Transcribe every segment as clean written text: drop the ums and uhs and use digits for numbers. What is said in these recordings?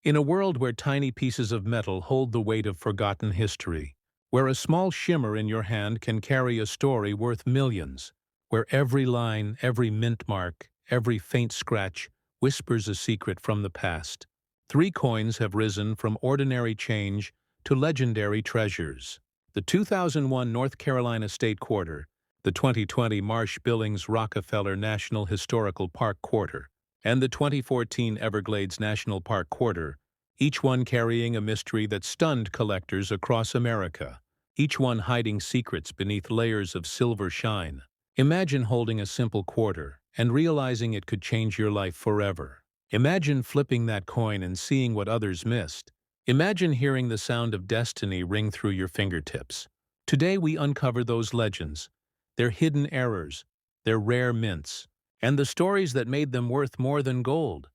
In a world where tiny pieces of metal hold the weight of forgotten history, where a small shimmer in your hand can carry a story worth millions, where every line, every mint mark, every faint scratch whispers a secret from the past, three coins have risen from ordinary change to legendary treasures. The 2001 North Carolina State Quarter, the 2020 Marsh-Billings-Rockefeller National Historical Park Quarter, and the 2014 Everglades National Park Quarter, each one carrying a mystery that stunned collectors across America, each one hiding secrets beneath layers of silver shine. Imagine holding a simple quarter and realizing it could change your life forever. Imagine flipping that coin and seeing what others missed. Imagine hearing the sound of destiny ring through your fingertips. Today we uncover those legends, their hidden errors, their rare mints, and the stories that made them worth more than gold.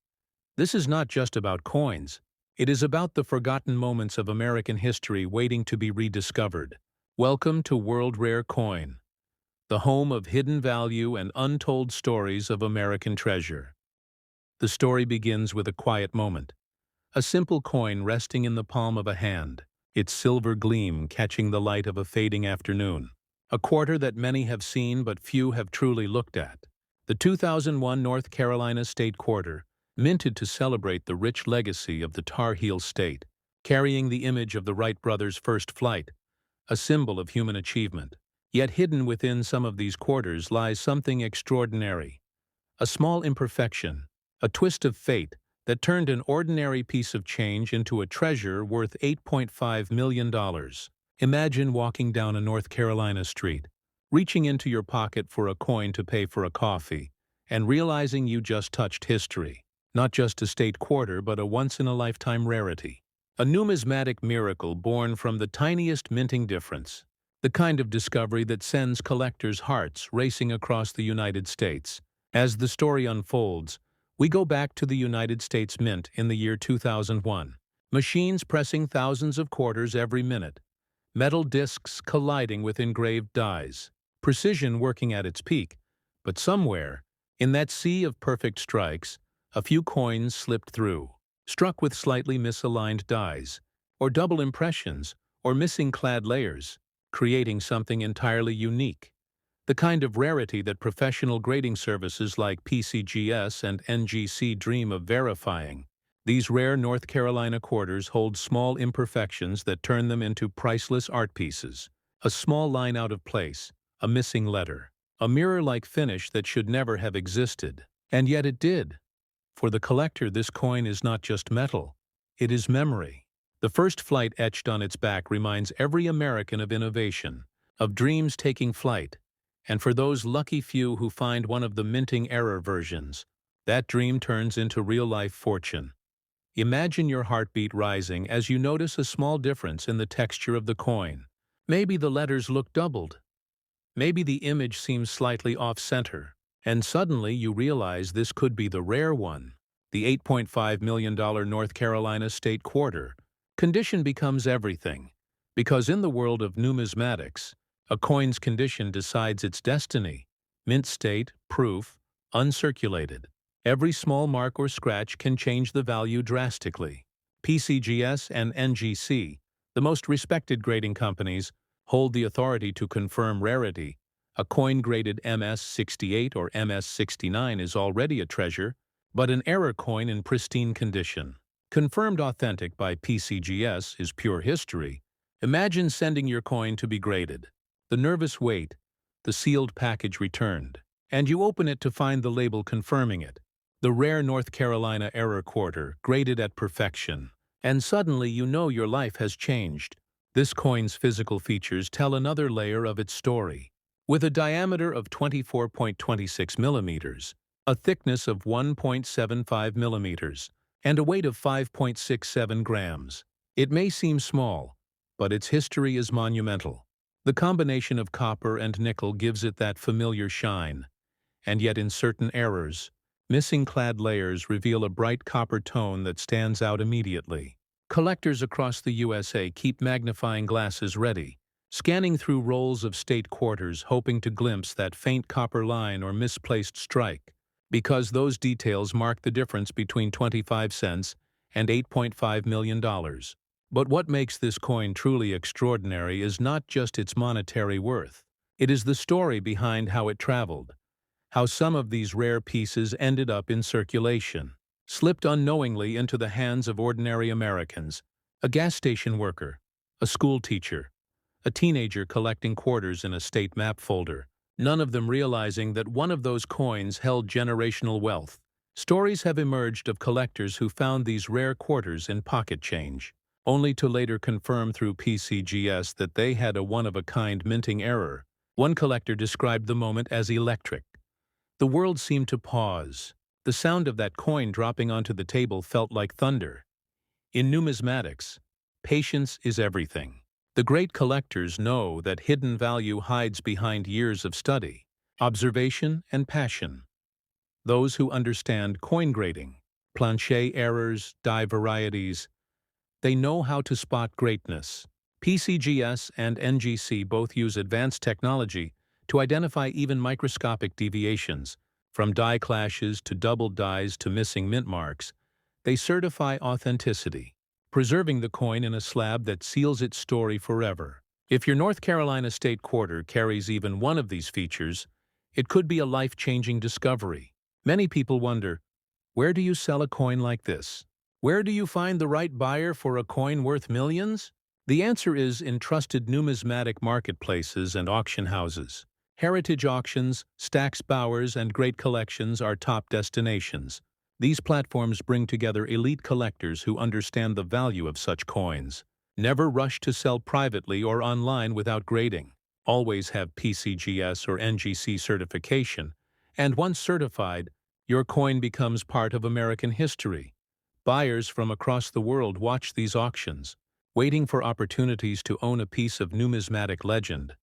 This is not just about coins. It is about the forgotten moments of American history waiting to be rediscovered. Welcome to World Rare Coin, the home of hidden value and untold stories of American treasure. The story begins with a quiet moment. A simple coin resting in the palm of a hand, its silver gleam catching the light of a fading afternoon. A quarter that many have seen but few have truly looked at. The 2001 North Carolina State Quarter, minted to celebrate the rich legacy of the Tar Heel State, carrying the image of the Wright brothers' first flight, a symbol of human achievement. Yet hidden within some of these quarters lies something extraordinary. A small imperfection, a twist of fate that turned an ordinary piece of change into a treasure worth $8.5 million. Imagine walking down a North Carolina street, reaching into your pocket for a coin to pay for a coffee, and realizing you just touched history. Not just a state quarter, but a once-in-a-lifetime rarity. A numismatic miracle born from the tiniest minting difference. The kind of discovery that sends collectors' hearts racing across the United States. As the story unfolds, we go back to the United States Mint in the year 2001. Machines pressing thousands of quarters every minute. Metal discs colliding with engraved dies. Precision working at its peak. But somewhere, in that sea of perfect strikes, a few coins slipped through, struck with slightly misaligned dies, or double impressions, or missing clad layers, creating something entirely unique. The kind of rarity that professional grading services like PCGS and NGC dream of verifying. These rare North Carolina quarters hold small imperfections that turn them into priceless art pieces. A small line out of place, a missing letter, a mirror-like finish that should never have existed. And yet it did. For the collector, this coin is not just metal, it is memory. The first flight etched on its back reminds every American of innovation, of dreams taking flight. And for those lucky few who find one of the minting error versions, that dream turns into real-life fortune. Imagine your heartbeat rising as you notice a small difference in the texture of the coin. Maybe the letters look doubled. Maybe the image seems slightly off-center. And suddenly you realize this could be the rare one, the $8.5 million North Carolina State Quarter. Condition becomes everything, because in the world of numismatics, a coin's condition decides its destiny. Mint state, proof, uncirculated. Every small mark or scratch can change the value drastically. PCGS and NGC, the most respected grading companies, hold the authority to confirm rarity. A coin graded MS-68 or MS-69 is already a treasure, but an error coin in pristine condition, confirmed authentic by PCGS, is pure history. Imagine sending your coin to be graded. The nervous wait, the sealed package returned, and you open it to find the label confirming it. The rare North Carolina error quarter, graded at perfection. And suddenly you know your life has changed. This coin's physical features tell another layer of its story. With a diameter of 24.26 millimeters, a thickness of 1.75 millimeters, and a weight of 5.67 grams, it may seem small, but its history is monumental. The combination of copper and nickel gives it that familiar shine, and yet in certain errors, missing clad layers reveal a bright copper tone that stands out immediately. Collectors across the USA keep magnifying glasses ready, scanning through rolls of state quarters hoping to glimpse that faint copper line or misplaced strike, because those details mark the difference between 25 cents and $8.5 million. But what makes this coin truly extraordinary is not just its monetary worth. It is the story behind how it traveled, how some of these rare pieces ended up in circulation, slipped unknowingly into the hands of ordinary Americans, a gas station worker, a school teacher, a teenager collecting quarters in a state map folder, none of them realizing that one of those coins held generational wealth. Stories have emerged of collectors who found these rare quarters in pocket change, only to later confirm through PCGS that they had a one-of-a-kind minting error. One collector described the moment as electric. The world seemed to pause. The sound of that coin dropping onto the table felt like thunder. In numismatics, patience is everything. The great collectors know that hidden value hides behind years of study, observation, and passion. Those who understand coin grading, planchet errors, die varieties, they know how to spot greatness. PCGS and NGC both use advanced technology to identify even microscopic deviations, from die clashes to doubled dies to missing mint marks. They certify authenticity, preserving the coin in a slab that seals its story forever. If your North Carolina State Quarter carries even one of these features, it could be a life-changing discovery. Many people wonder, where do you sell a coin like this? Where do you find the right buyer for a coin worth millions? The answer is in trusted numismatic marketplaces and auction houses. Heritage auctions, Stack's Bowers, and Great Collections are top destinations. These platforms bring together elite collectors who understand the value of such coins. Never rush to sell privately or online without grading. Always have PCGS or NGC certification, and once certified, your coin becomes part of American history. Buyers from across the world watch these auctions, waiting for opportunities to own a piece of numismatic legend.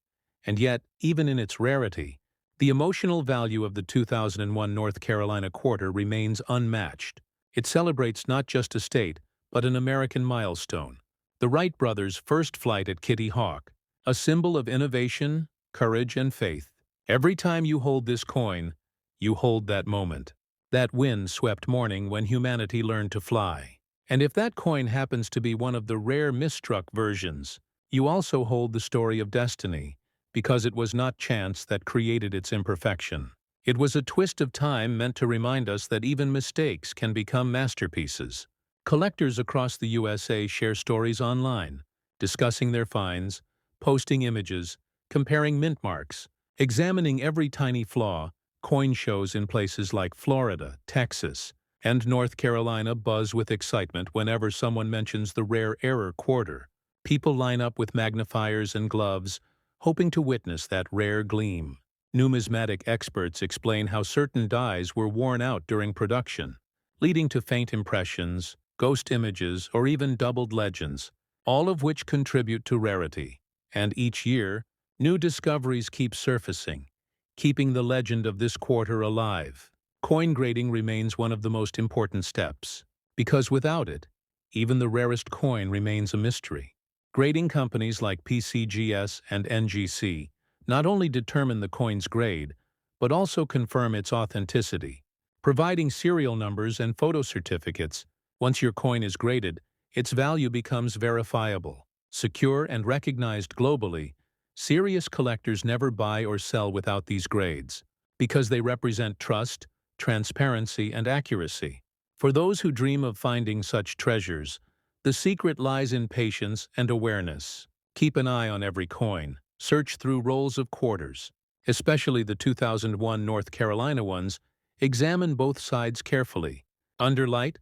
And yet, even in its rarity, the emotional value of the 2001 North Carolina Quarter remains unmatched. It celebrates not just a state, but an American milestone. The Wright brothers' first flight at Kitty Hawk, a symbol of innovation, courage, and faith. Every time you hold this coin, you hold that moment. That wind-swept morning when humanity learned to fly. And if that coin happens to be one of the rare misstruck versions, you also hold the story of destiny, because it was not chance that created its imperfection. It was a twist of time meant to remind us that even mistakes can become masterpieces. Collectors across the USA share stories online, discussing their finds, posting images, comparing mint marks, examining every tiny flaw. Coin shows in places like Florida, Texas, and North Carolina buzz with excitement whenever someone mentions the rare error quarter. People line up with magnifiers and gloves, hoping to witness that rare gleam. Numismatic experts explain how certain dies were worn out during production, leading to faint impressions, ghost images, or even doubled legends, all of which contribute to rarity. And each year, new discoveries keep surfacing, keeping the legend of this quarter alive. Coin grading remains one of the most important steps, because without it, even the rarest coin remains a mystery. Grading companies like PCGS and NGC not only determine the coin's grade, but also confirm its authenticity, providing serial numbers and photo certificates. Once your coin is graded, its value becomes verifiable, secure, and recognized globally. Serious collectors never buy or sell without these grades, because they represent trust, transparency, and accuracy. For those who dream of finding such treasures, the secret lies in patience and awareness. Keep an eye on every coin. Search through rolls of quarters, especially the 2001 North Carolina ones. Examine both sides carefully. Under light,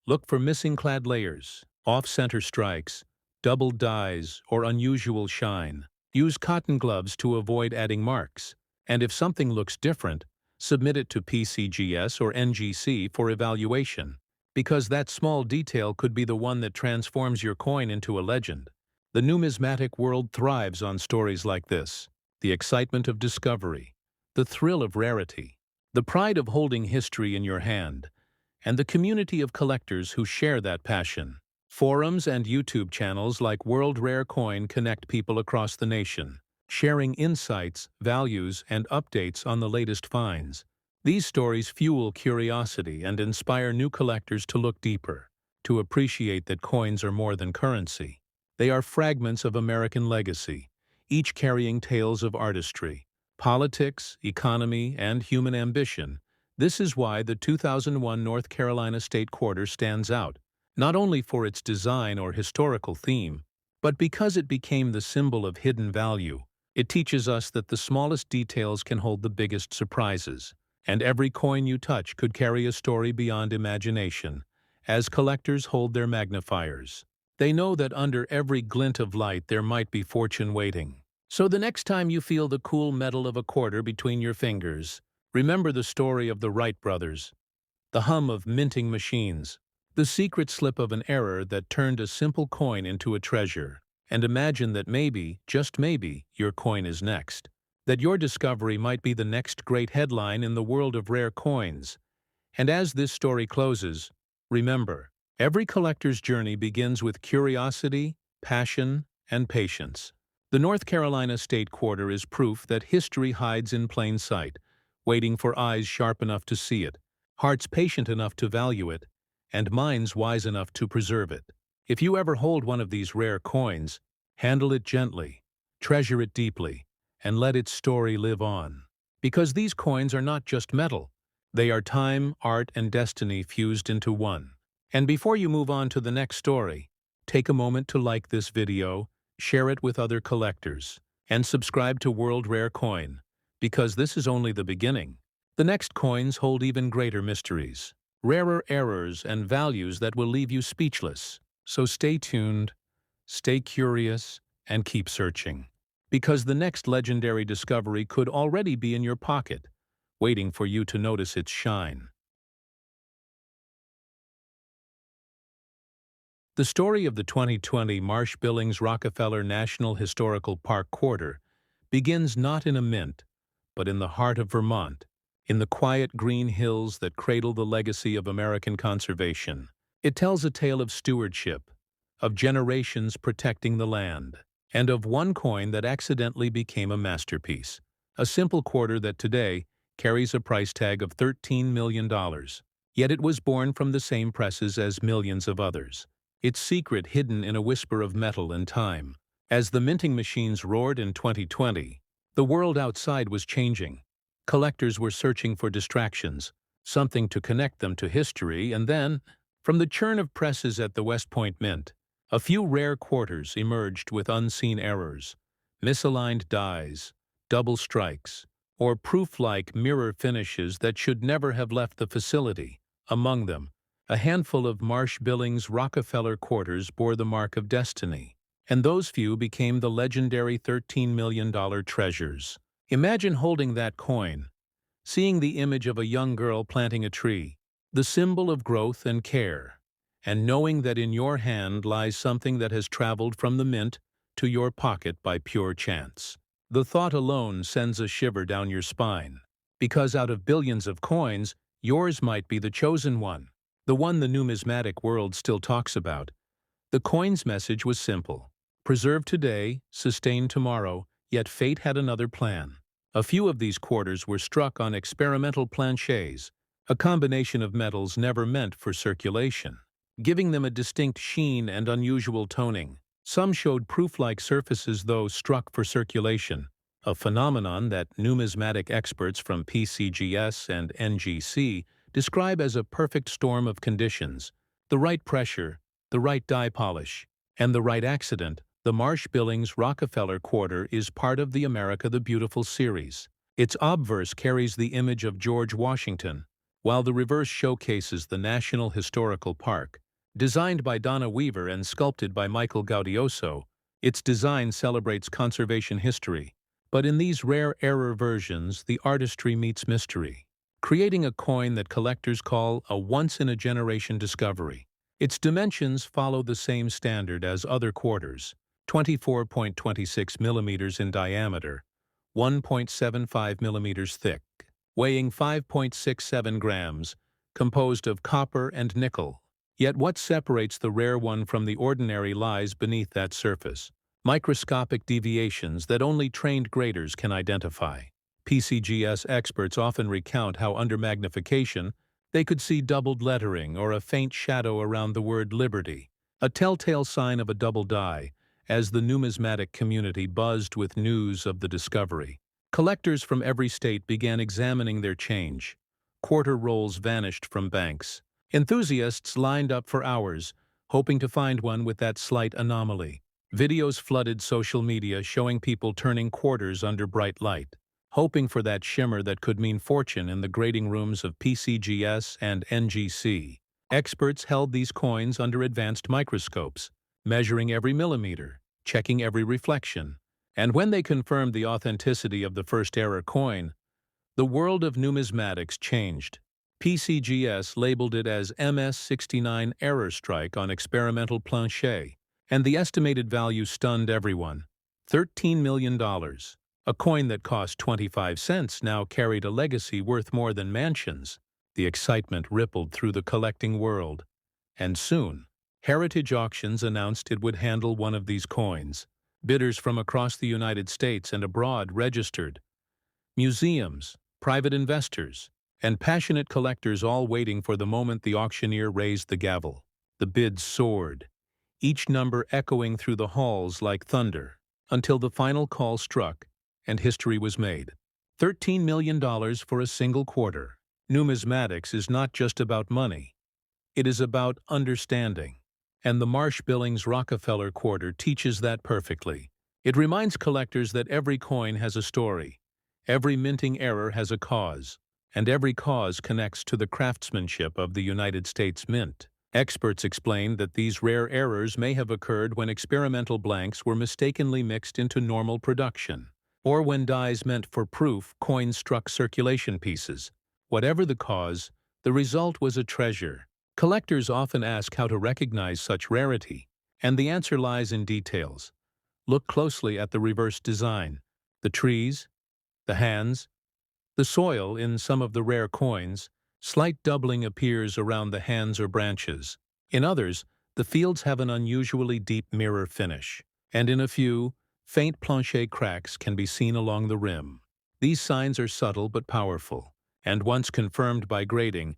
look for missing clad layers, off-center strikes, doubled dies, or unusual shine. Use cotton gloves to avoid adding marks, and if something looks different, submit it to PCGS or NGC for evaluation, because that small detail could be the one that transforms your coin into a legend. The numismatic world thrives on stories like this: the excitement of discovery, the thrill of rarity, the pride of holding history in your hand, and the community of collectors who share that passion. Forums and YouTube channels like World Rare Coin connect people across the nation, sharing insights, values, and updates on the latest finds. These stories fuel curiosity and inspire new collectors to look deeper. to appreciate that coins are more than currency. They are fragments of American legacy, each carrying tales of artistry, politics, economy, and human ambition. This is why the 2001 North Carolina State Quarter stands out, not only for its design or historical theme, but because it became the symbol of hidden value. It teaches us that the smallest details can hold the biggest surprises, and every coin you touch could carry a story beyond imagination. As collectors hold their magnifiers, they know that under every glint of light there might be fortune waiting. So the next time you feel the cool metal of a quarter between your fingers, remember the story of the Wright brothers, the hum of minting machines, the secret slip of an error that turned a simple coin into a treasure. And imagine that maybe, just maybe, your coin is next. That your discovery might be the next great headline in the world of rare coins. And as this story closes, remember, every collector's journey begins with curiosity, passion, and patience. The North Carolina State Quarter is proof that history hides in plain sight, waiting for eyes sharp enough to see it, hearts patient enough to value it, and minds wise enough to preserve it. If you ever hold one of these rare coins, handle it gently, treasure it deeply, and let its story live on. Because these coins are not just metal, they are time, art, and destiny fused into one. And before you move on to the next story, take a moment to like this video, share it with other collectors, and subscribe to World Rare Coin, because this is only the beginning. The next coins hold even greater mysteries, rarer errors, and values that will leave you speechless. So stay tuned, stay curious, and keep searching. Because the next legendary discovery could already be in your pocket, waiting for you to notice its shine. The story of the 2020 Marsh-Billings-Rockefeller National Historical Park Quarter begins not in a mint, but in the heart of Vermont, in the quiet green hills that cradle the legacy of American conservation. It tells a tale of stewardship, of generations protecting the land, and of one coin that accidentally became a masterpiece, a simple quarter that today carries a price tag of $13 million. Yet it was born from the same presses as millions of others, its secret hidden in a whisper of metal and time. As the minting machines roared in 2020, the world outside was changing. Collectors were searching for distractions, something to connect them to history, and then, from the churn of presses at the West Point Mint, a few rare quarters emerged with unseen errors, misaligned dies, double strikes, or proof-like mirror finishes that should never have left the facility. Among them, a handful of Marsh-Billings-Rockefeller quarters bore the mark of destiny, and those few became the legendary $13 million treasures. Imagine holding that coin, seeing the image of a young girl planting a tree, the symbol of growth and care, and knowing that in your hand lies something that has traveled from the mint to your pocket by pure chance. The thought alone sends a shiver down your spine, because out of billions of coins, yours might be the chosen one, the one the numismatic world still talks about. The coin's message was simple: preserve today, sustain tomorrow, yet fate had another plan. A few of these quarters were struck on experimental planchets, a combination of metals never meant for circulation, giving them a distinct sheen and unusual toning. Some showed proof-like surfaces though struck for circulation, a phenomenon that numismatic experts from PCGS and NGC describe as a perfect storm of conditions: the right pressure, the right die polish, and the right accident. The Marsh-Billings-Rockefeller Quarter is part of the America the Beautiful series. Its obverse carries the image of George Washington, while the reverse showcases the National Historical Park. Designed by Donna Weaver and sculpted by Michael Gaudioso, its design celebrates conservation history. But in these rare error versions, the artistry meets mystery, creating a coin that collectors call a once-in-a-generation discovery. Its dimensions follow the same standard as other quarters: 24.26 millimeters in diameter, 1.75 millimeters thick, weighing 5.67 grams, composed of copper and nickel. Yet what separates the rare one from the ordinary lies beneath that surface: microscopic deviations that only trained graders can identify. PCGS experts often recount how under magnification, They could see doubled lettering or a faint shadow around the word liberty, a telltale sign of a double die, as the numismatic community buzzed with news of the discovery. Collectors from every state began examining their change. Quarter rolls vanished from banks. Enthusiasts lined up for hours, hoping to find one with that slight anomaly. Videos flooded social media showing people turning quarters under bright light, hoping for that shimmer that could mean fortune in the grading rooms of PCGS and NGC. Experts held these coins under advanced microscopes, measuring every millimeter, checking every reflection. And when they confirmed the authenticity of the first error coin, the world of numismatics changed. PCGS labeled it as MS69 error strike on experimental plancher, and the estimated value stunned everyone. $13 million. A coin that cost 25 cents now carried a legacy worth more than mansions. The excitement rippled through the collecting world. And soon, Heritage Auctions announced it would handle one of these coins. Bidders from across the United States and abroad registered. Museums, private investors, and passionate collectors all waiting for the moment the auctioneer raised the gavel. The bids soared, each number echoing through the halls like thunder, until the final call struck, and history was made. $13 million for a single quarter. Numismatics is not just about money. It is about understanding. And the Marsh-Billings-Rockefeller Quarter teaches that perfectly. It reminds collectors that every coin has a story, every minting error has a cause, and every cause connects to the craftsmanship of the United States Mint. Experts explain that these rare errors may have occurred when experimental blanks were mistakenly mixed into normal production, or when dies meant for proof coins struck circulation pieces. Whatever the cause, the result was a treasure. Collectors often ask how to recognize such rarity, and the answer lies in details. Look closely at the reverse design, the trees, the hands, the soil in some of the rare coins. Slight doubling appears around the hands or branches. In others, the fields have an unusually deep mirror finish, and in a few, faint plancher cracks can be seen along the rim. These signs are subtle but powerful, and once confirmed by grading,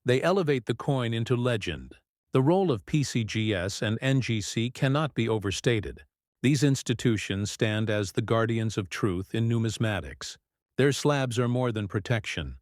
they elevate the coin into legend. The role of PCGS and NGC cannot be overstated. These institutions stand as the guardians of truth in numismatics. Their slabs are more than protection.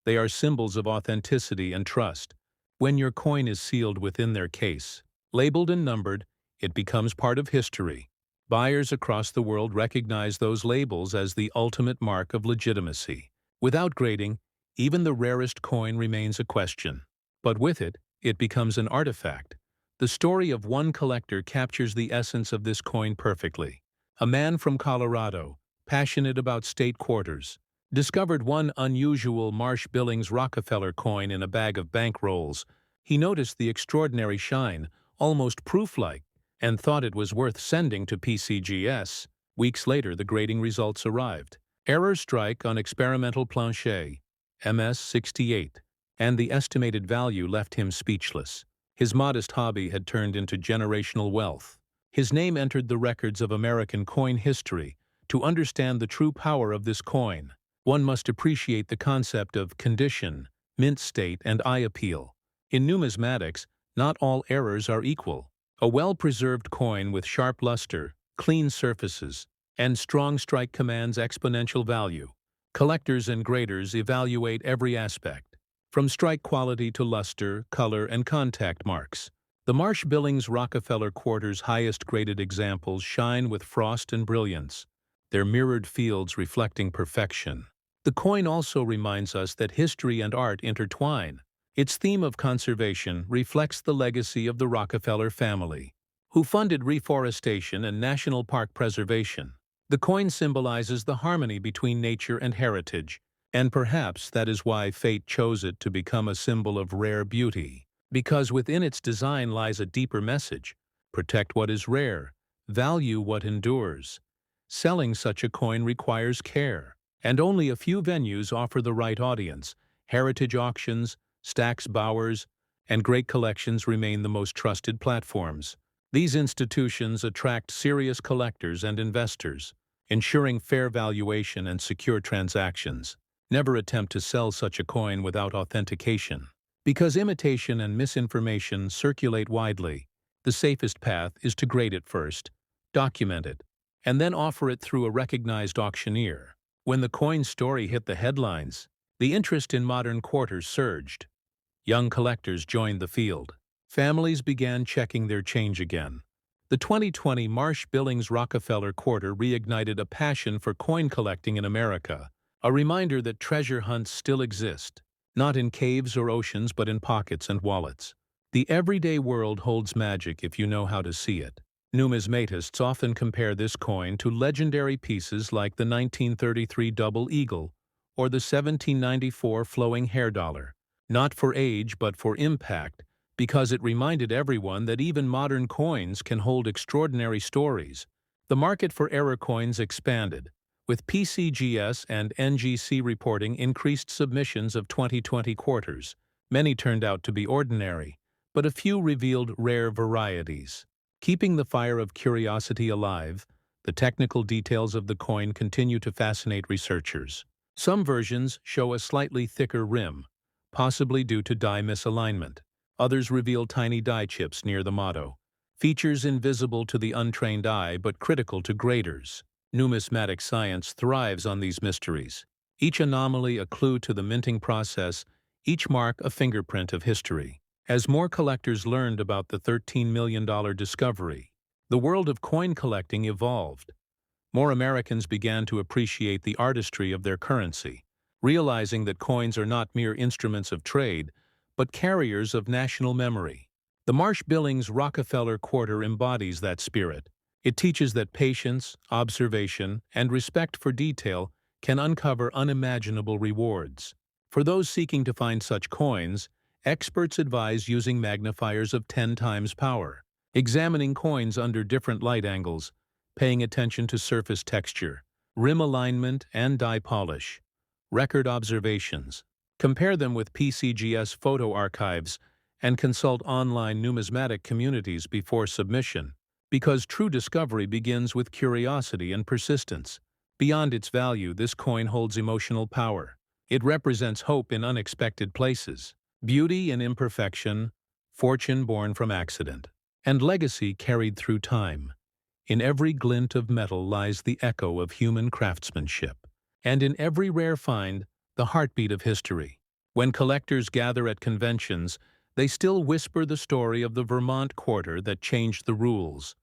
They are symbols of authenticity and trust. When your coin is sealed within their case, labeled and numbered, it becomes part of history. Buyers across the world recognize those labels as the ultimate mark of legitimacy. Without grading, even the rarest coin remains a question. But with it, it becomes an artifact. The story of one collector captures the essence of this coin perfectly. A man from Colorado, passionate about state quarters, discovered one unusual Marsh-Billings-Rockefeller coin in a bag of bank rolls. He noticed the extraordinary shine, almost proof-like, and thought it was worth sending to PCGS. Weeks later, the grading results arrived. Error strike on experimental plancher, MS68, and the estimated value left him speechless. His modest hobby had turned into generational wealth. His name entered the records of American coin history. To understand the true power of this coin, one must appreciate the concept of condition, mint state, and eye appeal. In numismatics, not all errors are equal. A well-preserved coin with sharp luster, clean surfaces, and strong strike commands exponential value. Collectors and graders evaluate every aspect, from strike quality to luster, color, and contact marks. The Marsh-Billings-Rockefeller Quarter's highest-graded examples shine with frost and brilliance, their mirrored fields reflecting perfection. The coin also reminds us that history and art intertwine. Its theme of conservation reflects the legacy of the Rockefeller family, who funded reforestation and national park preservation. The coin symbolizes the harmony between nature and heritage, and perhaps that is why fate chose it to become a symbol of rare beauty. Because within its design lies a deeper message: protect what is rare, value what endures. Selling such a coin requires care, and only a few venues offer the right audience. Heritage auctions, Stack's Bowers, and Great Collections remain the most trusted platforms. These institutions attract serious collectors and investors, ensuring fair valuation and secure transactions. Never attempt to sell such a coin without authentication. Because imitation and misinformation circulate widely, the safest path is to grade it first, document it, and then offer it through a recognized auctioneer. When the coin story hit the headlines, the interest in modern quarters surged. Young collectors joined the field. Families began checking their change again. The 2020 Marsh-Billings-Rockefeller Quarter reignited a passion for coin collecting in America, a reminder that treasure hunts still exist, not in caves or oceans but in pockets and wallets. The everyday world holds magic if you know how to see it. Numismatists often compare this coin to legendary pieces like the 1933 Double Eagle or the 1794 Flowing Hair Dollar, not for age but for impact, because it reminded everyone that even modern coins can hold extraordinary stories. The market for error coins expanded, with PCGS and NGC reporting increased submissions of 2020 quarters. Many turned out to be ordinary, but a few revealed rare varieties. Keeping the fire of curiosity alive, the technical details of the coin continue to fascinate researchers. Some versions show a slightly thicker rim, possibly due to die misalignment. Others reveal tiny die chips near the motto, features invisible to the untrained eye but critical to graders. Numismatic science thrives on these mysteries. Each anomaly a clue to the minting process, each mark a fingerprint of history. As more collectors learned about the $13 million discovery, the world of coin collecting evolved. More Americans began to appreciate the artistry of their currency, realizing that coins are not mere instruments of trade, but carriers of national memory. The Marsh-Billings-Rockefeller Quarter embodies that spirit. It teaches that patience, observation, and respect for detail can uncover unimaginable rewards. For those seeking to find such coins, experts advise using magnifiers of 10 times power, examining coins under different light angles, paying attention to surface texture, rim alignment, and die polish. Record observations. Compare them with PCGS photo archives and consult online numismatic communities before submission, because true discovery begins with curiosity and persistence. Beyond its value, this coin holds emotional power. It represents hope in unexpected places, beauty in imperfection, fortune born from accident, and legacy carried through time. In every glint of metal lies the echo of human craftsmanship, and in every rare find, the heartbeat of history. When collectors gather at conventions, they still whisper the story of the Vermont quarter that changed the rules.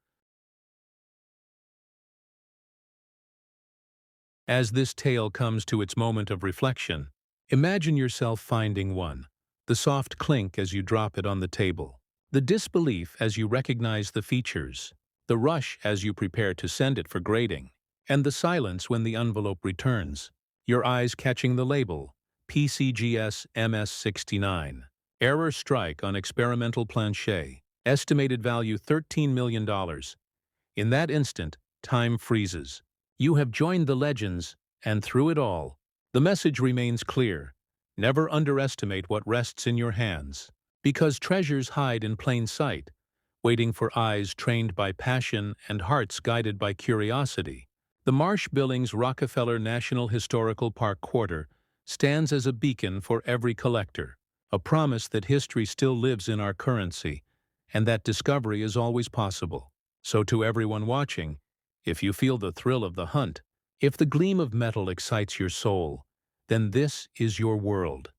As this tale comes to its moment of reflection, imagine yourself finding one, the soft clink as you drop it on the table, the disbelief as you recognize the features, the rush as you prepare to send it for grading, and the silence when the envelope returns, your eyes catching the label, PCGS MS69. Error strike on experimental plancher. Estimated value $13 million. In that instant, time freezes. You have joined the legends, and through it all, the message remains clear. Never underestimate what rests in your hands, because treasures hide in plain sight, waiting for eyes trained by passion and hearts guided by curiosity. The Marsh-Billings-Rockefeller National Historical Park Quarter stands as a beacon for every collector, a promise that history still lives in our currency, and that discovery is always possible. So to everyone watching, if you feel the thrill of the hunt, if the gleam of metal excites your soul, then this is your world.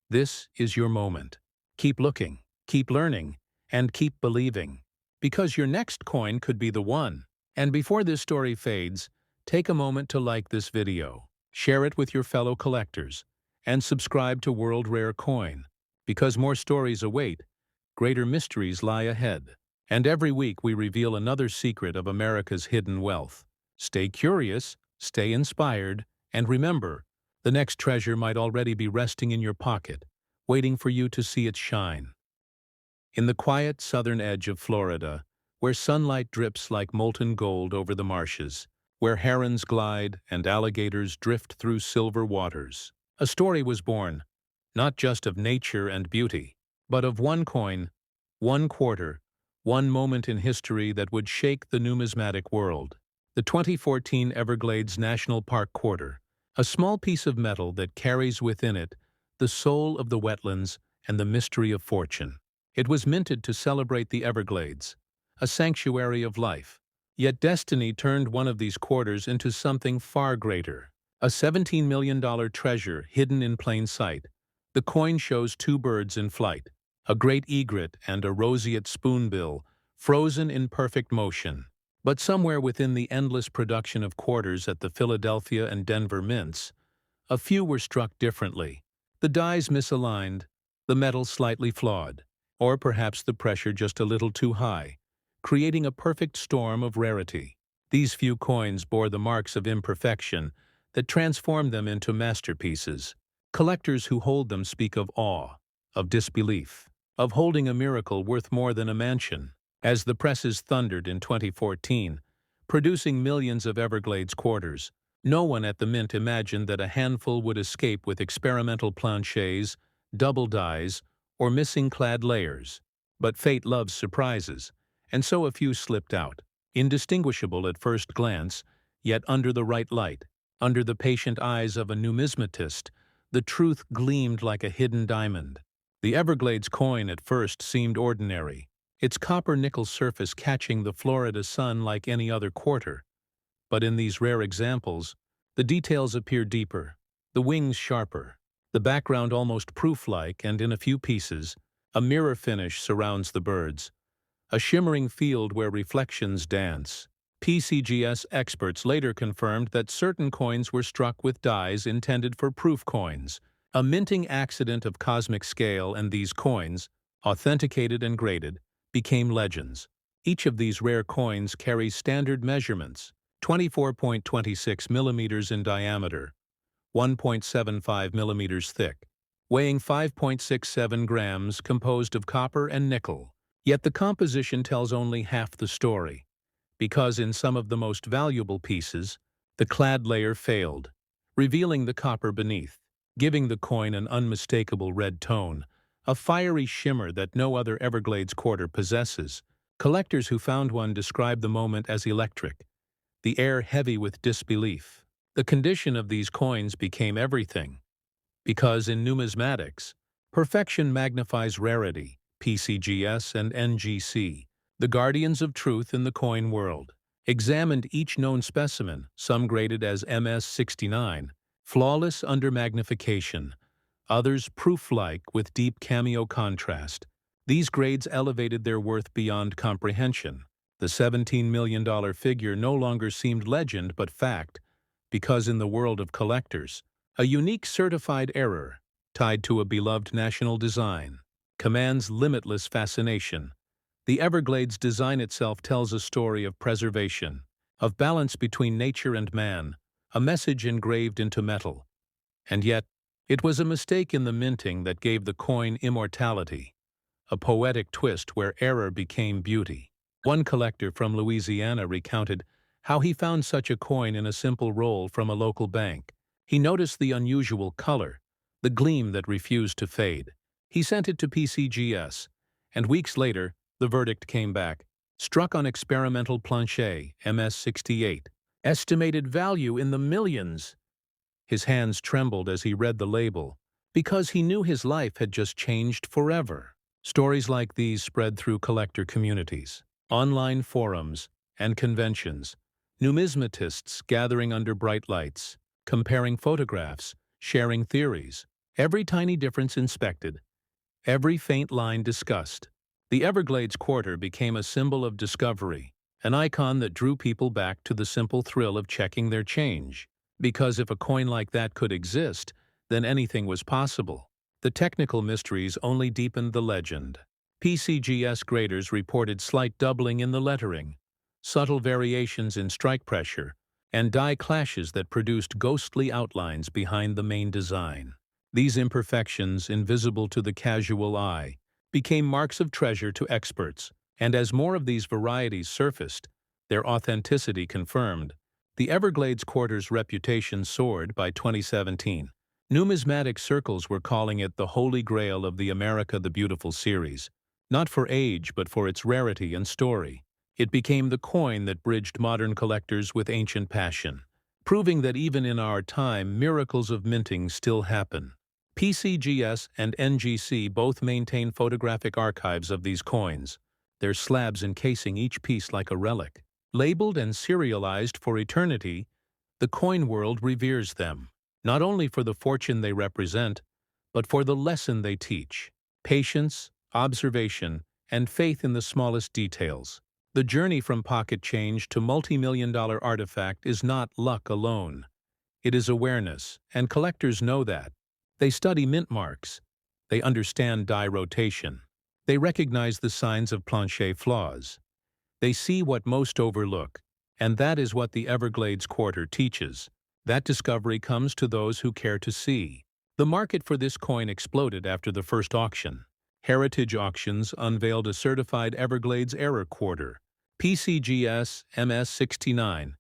This is your moment. Keep looking, keep learning, and keep believing, because your next coin could be the one. And before this story fades, take a moment to like this video, share it with your fellow collectors, and subscribe to World Rare Coin, because more stories await, greater mysteries lie ahead. And every week we reveal another secret of America's hidden wealth. Stay curious, stay inspired, and remember, the next treasure might already be resting in your pocket, waiting for you to see it shine. In the quiet southern edge of Florida, where sunlight drips like molten gold over the marshes, where herons glide and alligators drift through silver waters, a story was born, not just of nature and beauty, but of one coin, one quarter, one moment in history that would shake the numismatic world. The 2014 Everglades National Park Quarter, a small piece of metal that carries within it the soul of the wetlands and the mystery of fortune. It was minted to celebrate the Everglades, a sanctuary of life. Yet destiny turned one of these quarters into something far greater. A $17 million treasure hidden in plain sight. The coin shows two birds in flight, a great egret and a roseate spoonbill, frozen in perfect motion. But somewhere within the endless production of quarters at the Philadelphia and Denver mints, a few were struck differently. The dies misaligned, the metal slightly flawed, or perhaps the pressure just a little too high, creating a perfect storm of rarity. These few coins bore the marks of imperfection that transformed them into masterpieces. Collectors who hold them speak of awe, of disbelief, of holding a miracle worth more than a mansion. As the presses thundered in 2014, producing millions of Everglades quarters, no one at the mint imagined that a handful would escape with experimental planchets, double dies, or missing clad layers. But fate loves surprises, and so a few slipped out, indistinguishable at first glance, yet under the right light, under the patient eyes of a numismatist, the truth gleamed like a hidden diamond. The Everglades coin at first seemed ordinary, its copper-nickel surface catching the Florida sun like any other quarter. But in these rare examples, the details appear deeper, the wings sharper, the background almost proof-like, and in a few pieces, a mirror finish surrounds the birds, a shimmering field where reflections dance. PCGS experts later confirmed that certain coins were struck with dies intended for proof coins, a minting accident of cosmic scale, and these coins, authenticated and graded, became legends. Each of these rare coins carries standard measurements, 24.26 millimeters in diameter, 1.75 millimeters thick, weighing 5.67 grams, composed of copper and nickel. Yet the composition tells only half the story, because in some of the most valuable pieces, the clad layer failed, revealing the copper beneath, giving the coin an unmistakable red tone, a fiery shimmer that no other Everglades quarter possesses. Collectors who found one describe the moment as electric, the air heavy with disbelief. The condition of these coins became everything, because in numismatics, perfection magnifies rarity. PCGS and NGC, the guardians of truth in the coin world, examined each known specimen, some graded as MS-69, flawless under magnification, others proof-like with deep cameo contrast. These grades elevated their worth beyond comprehension. The $17 million figure no longer seemed legend but fact, because in the world of collectors, a unique certified error, tied to a beloved national design, commands limitless fascination. The Everglades design itself tells a story of preservation, of balance between nature and man, a message engraved into metal. And yet, it was a mistake in the minting that gave the coin immortality, a poetic twist where error became beauty. One collector from Louisiana recounted how he found such a coin in a simple roll from a local bank. He noticed the unusual color, the gleam that refused to fade. He sent it to PCGS, and weeks later, the verdict came back. Struck on experimental planchet, MS-68. Estimated value in the millions. His hands trembled as he read the label, because he knew his life had just changed forever. Stories like these spread through collector communities, online forums, and conventions. Numismatists gathering under bright lights, comparing photographs, sharing theories. Every tiny difference inspected, every faint line discussed. The Everglades Quarter became a symbol of discovery, an icon that drew people back to the simple thrill of checking their change. Because if a coin like that could exist, then anything was possible. The technical mysteries only deepened the legend. PCGS graders reported slight doubling in the lettering, subtle variations in strike pressure, and die clashes that produced ghostly outlines behind the main design. These imperfections, invisible to the casual eye, became marks of treasure to experts, and as more of these varieties surfaced, their authenticity confirmed, the Everglades Quarter's reputation soared. By 2017. Numismatic circles were calling it the Holy Grail of the America the Beautiful series, not for age but for its rarity and story. It became the coin that bridged modern collectors with ancient passion, proving that even in our time, miracles of minting still happen. PCGS and NGC both maintain photographic archives of these coins, their slabs encasing each piece like a relic. Labeled and serialized for eternity, the coin world reveres them, not only for the fortune they represent, but for the lesson they teach: patience, observation, and faith in the smallest details. The journey from pocket change to multi-million-dollar artifact is not luck alone. It is awareness, and collectors know that. They study mint marks. They understand die rotation. They recognize the signs of plancher flaws. They see what most overlook, and that is what the Everglades Quarter teaches. That discovery comes to those who care to see. The market for this coin exploded after the first auction. Heritage Auctions unveiled a certified Everglades Error Quarter, PCGS MS69,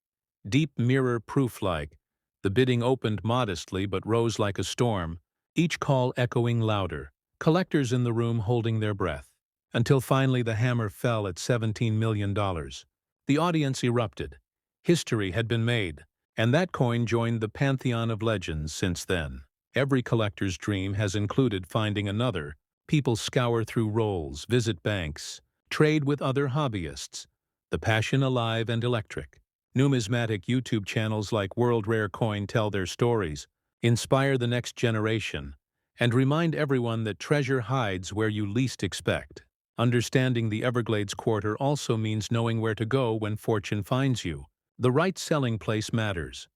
deep mirror proof-like. The bidding opened modestly but rose like a storm, each call echoing louder, collectors in the room holding their breath. Until finally the hammer fell at $17 million. The audience erupted. History had been made, and that coin joined the pantheon of legends since then. Every collector's dream has included finding another. People scour through rolls, visit banks, trade with other hobbyists. The passion alive and electric. Numismatic YouTube channels like World Rare Coin tell their stories, inspire the next generation, and remind everyone that treasure hides where you least expect. Understanding the Everglades Quarter also means knowing where to go when fortune finds you. The right selling place matters.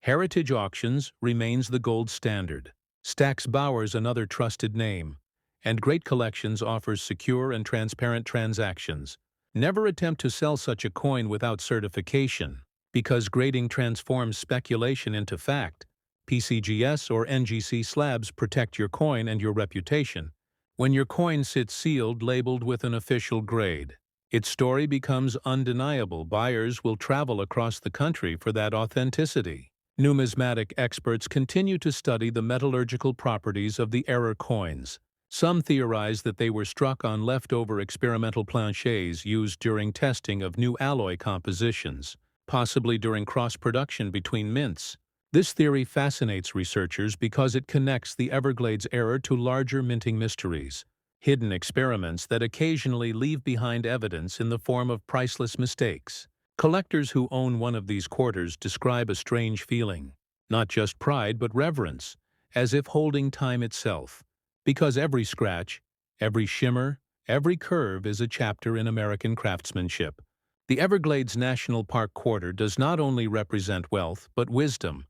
Heritage Auctions remains the gold standard. Stax Bauer's another trusted name. And Great Collections offers secure and transparent transactions. Never attempt to sell such a coin without certification, because grading transforms speculation into fact. PCGS or NGC slabs protect your coin and your reputation. When your coin sits sealed, labeled with an official grade, its story becomes undeniable. Buyers will travel across the country for that authenticity. Numismatic experts continue to study the metallurgical properties of the error coins. Some theorize that they were struck on leftover experimental planchets used during testing of new alloy compositions, possibly during cross-production between mints. This theory fascinates researchers because it connects the Everglades error to larger minting mysteries, hidden experiments that occasionally leave behind evidence in the form of priceless mistakes. Collectors who own one of these quarters describe a strange feeling, not just pride but reverence, as if holding time itself. Because every scratch, every shimmer, every curve is a chapter in American craftsmanship. The Everglades National Park Quarter does not only represent wealth, but wisdom.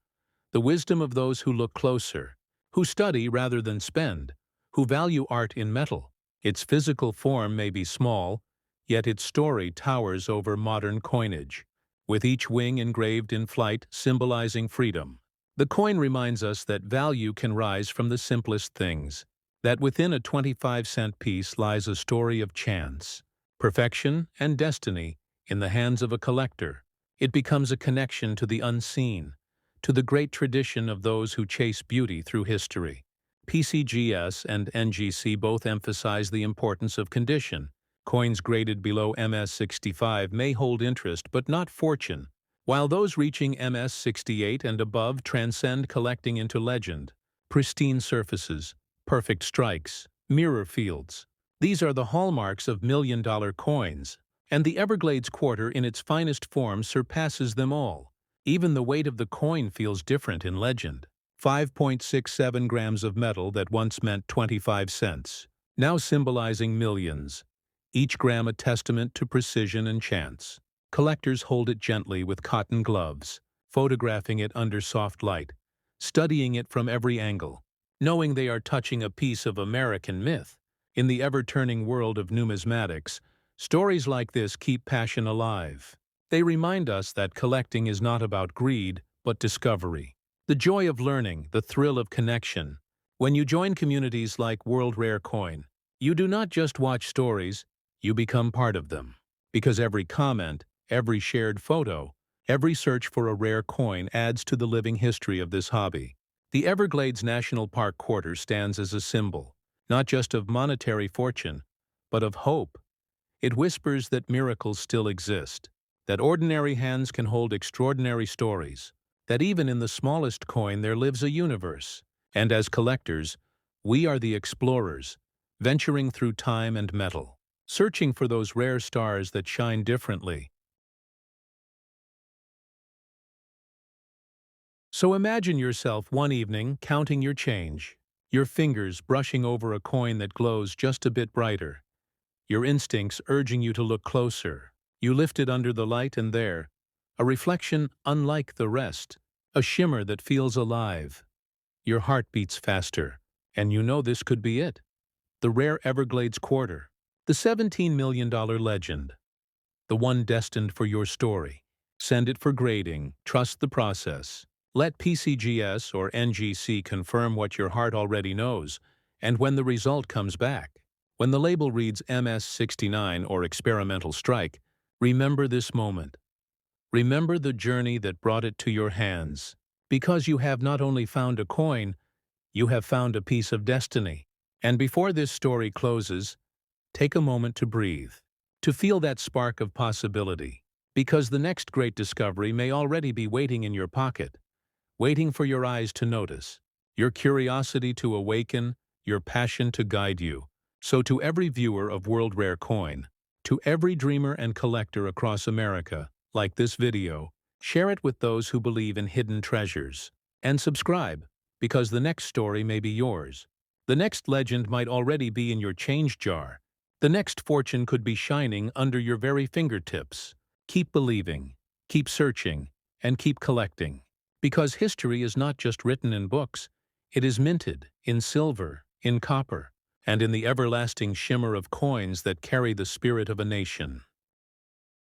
The wisdom of those who look closer, who study rather than spend, who value art in metal. Its physical form may be small, yet its story towers over modern coinage, with each wing engraved in flight symbolizing freedom. The coin reminds us that value can rise from the simplest things, that within a 25-cent piece lies a story of chance, perfection, and destiny in the hands of a collector. It becomes a connection to the unseen, to the great tradition of those who chase beauty through history. PCGS and NGC both emphasize the importance of condition. Coins graded below MS65 may hold interest but not fortune, while those reaching MS68 and above transcend collecting into legend. Pristine surfaces, perfect strikes, mirror fields. These are the hallmarks of million-dollar coins, and the Everglades Quarter in its finest form surpasses them all. Even the weight of the coin feels different in legend. 5.67 grams of metal that once meant 25 cents, now symbolizing millions. Each gram a testament to precision and chance. Collectors hold it gently with cotton gloves, photographing it under soft light, studying it from every angle, knowing they are touching a piece of American myth. In the ever-turning world of numismatics, stories like this keep passion alive. They remind us that collecting is not about greed, but discovery. The joy of learning, the thrill of connection. When you join communities like World Rare Coin, you do not just watch stories, you become part of them. Because every comment, every shared photo, every search for a rare coin adds to the living history of this hobby. The Everglades National Park Quarter stands as a symbol, not just of monetary fortune, but of hope. It whispers that miracles still exist, that ordinary hands can hold extraordinary stories, that even in the smallest coin there lives a universe. And as collectors, we are the explorers, venturing through time and metal, searching for those rare stars that shine differently. So imagine yourself one evening counting your change, your fingers brushing over a coin that glows just a bit brighter, your instincts urging you to look closer. You lift it under the light and there, a reflection unlike the rest, a shimmer that feels alive. Your heart beats faster, and you know this could be it. The rare Everglades Quarter, the $17 million legend, the one destined for your story. Send it for grading, trust the process. Let PCGS or NGC confirm what your heart already knows, and when the result comes back, when the label reads MS69 or Experimental Strike, remember this moment. Remember the journey that brought it to your hands, because you have not only found a coin, you have found a piece of destiny. And before this story closes, take a moment to breathe, to feel that spark of possibility, because the next great discovery may already be waiting in your pocket, waiting for your eyes to notice, your curiosity to awaken, your passion to guide you. So to every viewer of World Rare Coin, to every dreamer and collector across America, like this video, share it with those who believe in hidden treasures. And subscribe, because the next story may be yours. The next legend might already be in your change jar. The next fortune could be shining under your very fingertips. Keep believing, keep searching, and keep collecting. Because history is not just written in books, it is minted in silver, in copper, and in the everlasting shimmer of coins that carry the spirit of a nation.